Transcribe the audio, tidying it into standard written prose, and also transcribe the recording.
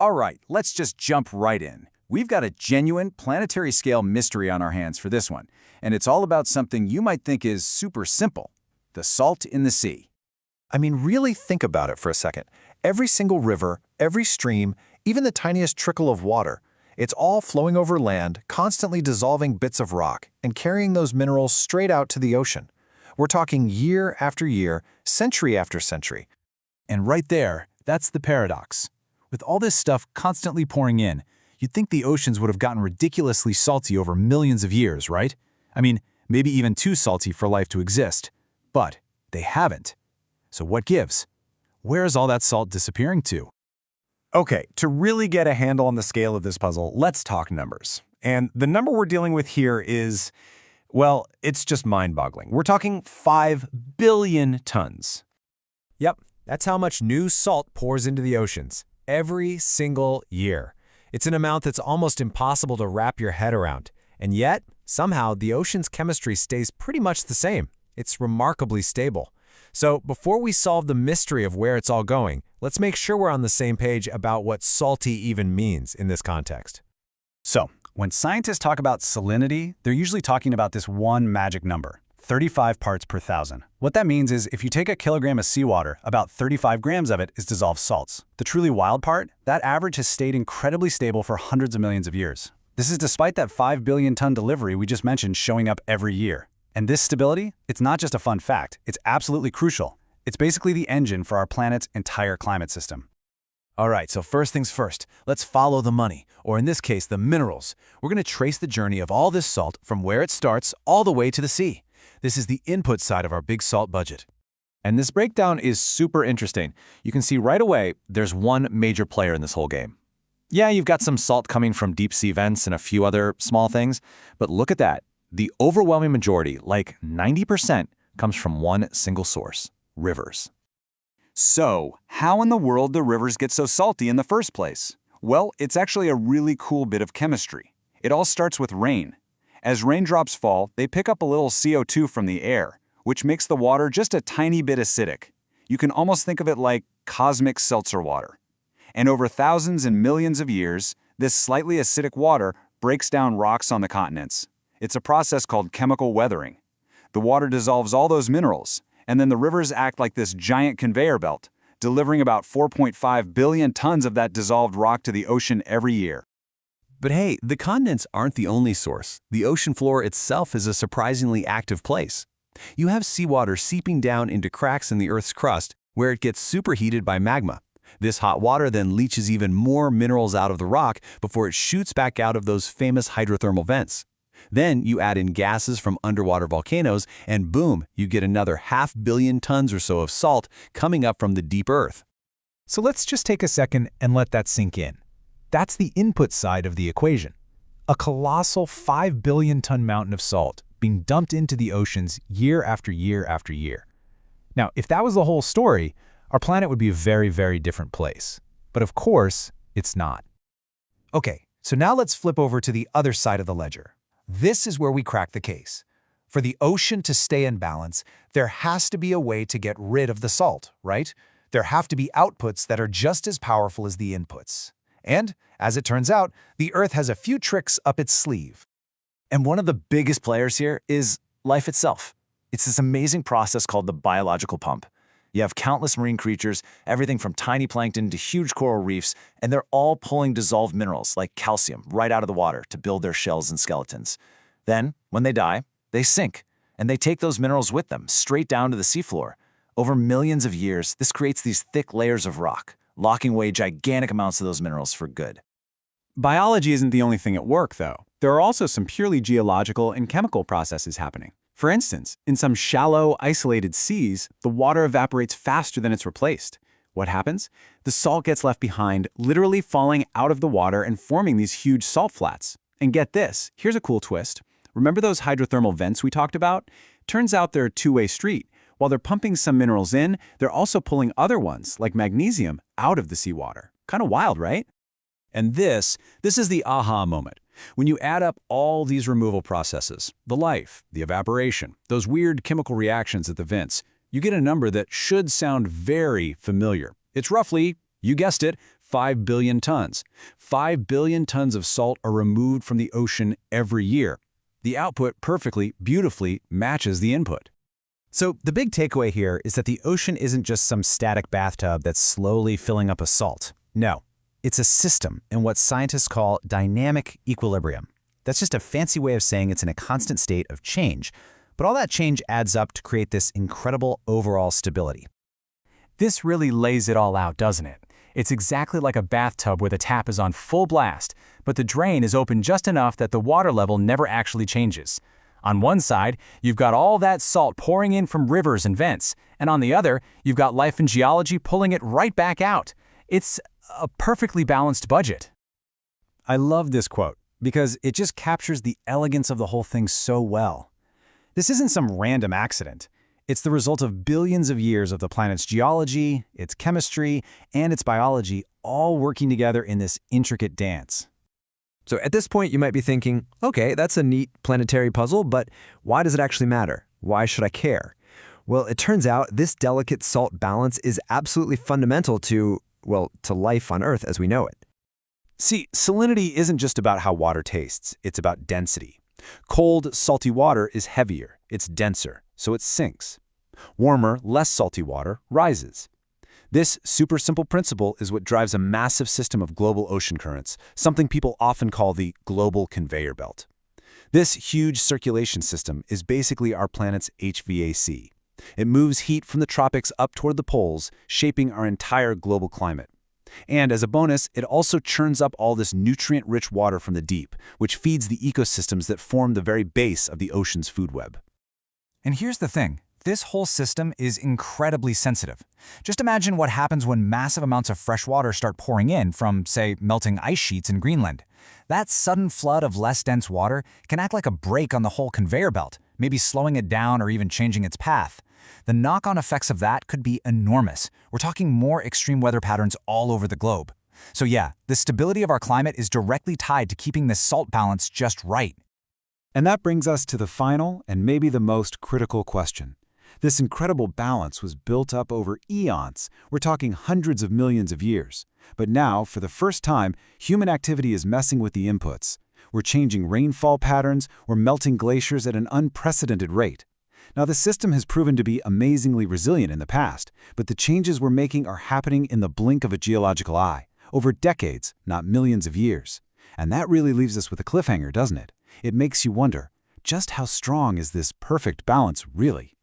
All right, let's just jump right in. We've got a genuine planetary scale mystery on our hands for this one, and it's all about something you might think is super simple: the salt in the sea. I mean, really think about it for a second. Every single river, every stream, even the tiniest trickle of water, it's all flowing over land, constantly dissolving bits of rock and carrying those minerals straight out to the ocean. We're talking year after year, century after century. And right there, that's the paradox. With all this stuff constantly pouring in, you'd think the oceans would have gotten ridiculously salty over millions of years, right? I mean, maybe even too salty for life to exist. But they haven't. So what gives? Where is all that salt disappearing to? Okay, to really get a handle on the scale of this puzzle, let's talk numbers. And the number we're dealing with here is, well, it's just mind-boggling. We're talking 5 billion tons. Yep, that's how much new salt pours into the oceans every single year. It's an amount that's almost impossible to wrap your head around. And yet, somehow, the ocean's chemistry stays pretty much the same. It's remarkably stable. So before we solve the mystery of where it's all going, let's make sure we're on the same page about what salty even means in this context. So, when scientists talk about salinity, they're usually talking about this one magic number: 35 parts per thousand. What that means is if you take a kilogram of seawater, about 35 grams of it is dissolved salts. The truly wild part? That average has stayed incredibly stable for hundreds of millions of years. This is despite that 5 billion ton delivery we just mentioned showing up every year. And this stability, it's not just a fun fact, it's absolutely crucial. It's basically the engine for our planet's entire climate system. All right, so first things first, let's follow the money, or in this case, the minerals. We're going to trace the journey of all this salt from where it starts all the way to the sea. This is the input side of our big salt budget. And this breakdown is super interesting. You can see right away there's one major player in this whole game. Yeah, you've got some salt coming from deep sea vents and a few other small things, but look at that. The overwhelming majority, like 90%, comes from one single source: rivers. So, how in the world do rivers get so salty in the first place? Well, it's actually a really cool bit of chemistry. It all starts with rain. As raindrops fall, they pick up a little CO2 from the air, which makes the water just a tiny bit acidic. You can almost think of it like cosmic seltzer water. And over thousands and millions of years, this slightly acidic water breaks down rocks on the continents. It's a process called chemical weathering. The water dissolves all those minerals, and then the rivers act like this giant conveyor belt, delivering about 4.5 billion tons of that dissolved rock to the ocean every year. But hey, the continents aren't the only source. The ocean floor itself is a surprisingly active place. You have seawater seeping down into cracks in the Earth's crust, where it gets superheated by magma. This hot water then leaches even more minerals out of the rock before it shoots back out of those famous hydrothermal vents. Then you add in gases from underwater volcanoes, and boom, you get another 500 million tons or so of salt coming up from the deep Earth. So let's just take a second and let that sink in. That's the input side of the equation. A colossal 5 billion ton mountain of salt being dumped into the oceans year after year after year. Now, if that was the whole story, our planet would be a very, very different place. But of course, it's not. Okay, so now let's flip over to the other side of the ledger. This is where we crack the case. For the ocean to stay in balance, there has to be a way to get rid of the salt, right? There have to be outputs that are just as powerful as the inputs. And, as it turns out, the Earth has a few tricks up its sleeve. And one of the biggest players here is life itself. It's this amazing process called the biological pump. You have countless marine creatures, everything from tiny plankton to huge coral reefs, and they're all pulling dissolved minerals like calcium right out of the water to build their shells and skeletons. Then, when they die, they sink, and they take those minerals with them straight down to the seafloor. Over millions of years, this creates these thick layers of rock, locking away gigantic amounts of those minerals for good. Biology isn't the only thing at work, though. There are also some purely geological and chemical processes happening. For instance, in some shallow, isolated seas, the water evaporates faster than it's replaced. What happens? The salt gets left behind, literally falling out of the water and forming these huge salt flats. And get this, here's a cool twist. Remember those hydrothermal vents we talked about? Turns out they're a two-way street. While they're pumping some minerals in, they're also pulling other ones, like magnesium, out of the seawater. Kind of wild, right? And this is the aha moment. When you add up all these removal processes, the life, the evaporation, those weird chemical reactions at the vents, you get a number that should sound very familiar. It's roughly, you guessed it, 5 billion tons. 5 billion tons of salt are removed from the ocean every year. The output perfectly, beautifully matches the input. So the big takeaway here is that the ocean isn't just some static bathtub that's slowly filling up with salt. No, it's a system in what scientists call dynamic equilibrium. That's just a fancy way of saying it's in a constant state of change. But all that change adds up to create this incredible overall stability. This really lays it all out, doesn't it? It's exactly like a bathtub where the tap is on full blast, but the drain is open just enough that the water level never actually changes. On one side, you've got all that salt pouring in from rivers and vents, and on the other, you've got life and geology pulling it right back out. It's a perfectly balanced budget. I love this quote because it just captures the elegance of the whole thing so well. This isn't some random accident. It's the result of billions of years of the planet's geology, its chemistry, and its biology all working together in this intricate dance. So at this point, you might be thinking, okay, that's a neat planetary puzzle, but why does it actually matter? Why should I care? Well, it turns out this delicate salt balance is absolutely fundamental to life on Earth as we know it. See, salinity isn't just about how water tastes, it's about density. Cold, salty water is heavier, it's denser, so it sinks. Warmer, less salty water rises. This super simple principle is what drives a massive system of global ocean currents, something people often call the global conveyor belt. This huge circulation system is basically our planet's HVAC. It moves heat from the tropics up toward the poles, shaping our entire global climate. And as a bonus, it also churns up all this nutrient-rich water from the deep, which feeds the ecosystems that form the very base of the ocean's food web. And here's the thing. This whole system is incredibly sensitive. Just imagine what happens when massive amounts of fresh water start pouring in from, say, melting ice sheets in Greenland. That sudden flood of less dense water can act like a brake on the whole conveyor belt, maybe slowing it down or even changing its path. The knock-on effects of that could be enormous. We're talking more extreme weather patterns all over the globe. So yeah, the stability of our climate is directly tied to keeping this salt balance just right. And that brings us to the final and maybe the most critical question. This incredible balance was built up over eons. We're talking hundreds of millions of years. But now, for the first time, human activity is messing with the inputs. We're changing rainfall patterns, we're melting glaciers at an unprecedented rate. Now, the system has proven to be amazingly resilient in the past, but the changes we're making are happening in the blink of a geological eye, over decades, not millions of years. And that really leaves us with a cliffhanger, doesn't it? It makes you wonder, just how strong is this perfect balance really?